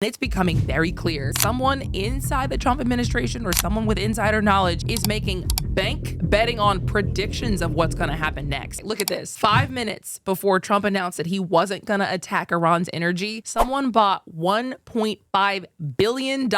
It's becoming very clear. Someone inside the Trump administration or someone with insider knowledge is making bank betting on predictions of what's going to happen next. Look at this. 5 minutes before Trump announced that he wasn't going to attack Iran's energy, someone bought $1.5 billion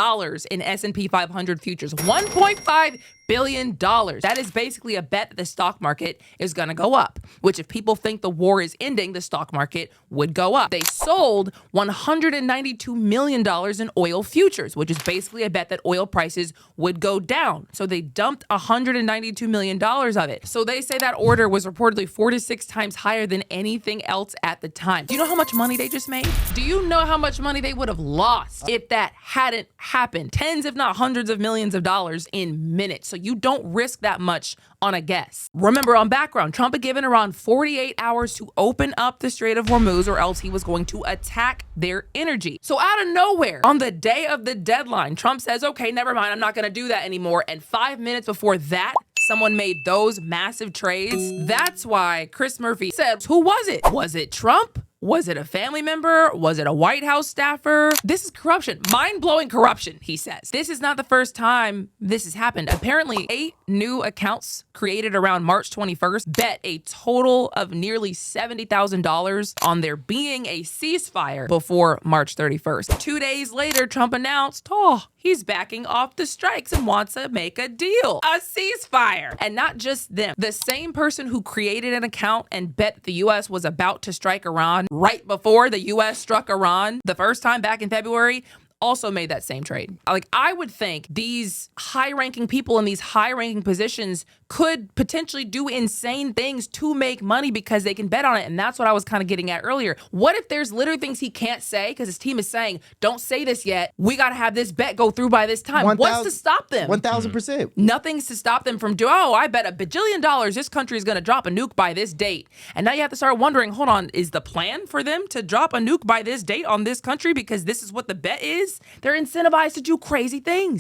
in S&P 500 futures. $1.5 billion. That is basically a bet that the stock market is going to go up, which if people think the war is ending, the stock market would go up. They sold $192 million in oil futures, which is basically a bet that oil prices would go down. So they dumped $192 million of it. So they say that order was reportedly 4 to 6 times higher than anything else at the time. Do you know how much money they just made? Do you know how much money they would have lost if that hadn't happened? Tens, if not hundreds of millions of dollars in minutes. So you don't risk that much on a guess. Remember, on background, Trump had given Iran 48 hours to open up the Strait of Hormuz or else he was going to attack their energy. So out of nowhere, on the day of the deadline, Trump says, okay, never mind, I'm not going to do that anymore. And 5 minutes before that, someone made those massive trades. That's why Chris Murphy said, who was it? Was it Trump? Was it a family member? Was it a White House staffer? This is corruption. Mind-blowing corruption, he says. This is not the first time this has happened. Apparently, 8 new accounts created around March 21st bet a total of nearly $70,000 on there being a ceasefire before March 31st. 2 days later, Trump announced, he's backing off the strikes and wants to make a deal, a ceasefire. And not just them. The same person who created an account and bet the U.S. was about to strike Iran right before the U.S. struck Iran the first time back in February also made that same trade. Like, I would think these high-ranking people in these high-ranking positions could potentially do insane things to make money because they can bet on it. And that's what I was kind of getting at earlier. What if there's literally things he can't say because his team is saying, don't say this yet. We got to have this bet go through by this time. What's to stop them? 1,000%. Nothing's to stop them from doing, I bet $1 bajillion this country is going to drop a nuke by this date. And now you have to start wondering, hold on, is the plan for them to drop a nuke by this date on this country because this is what the bet is? They're incentivized to do crazy things.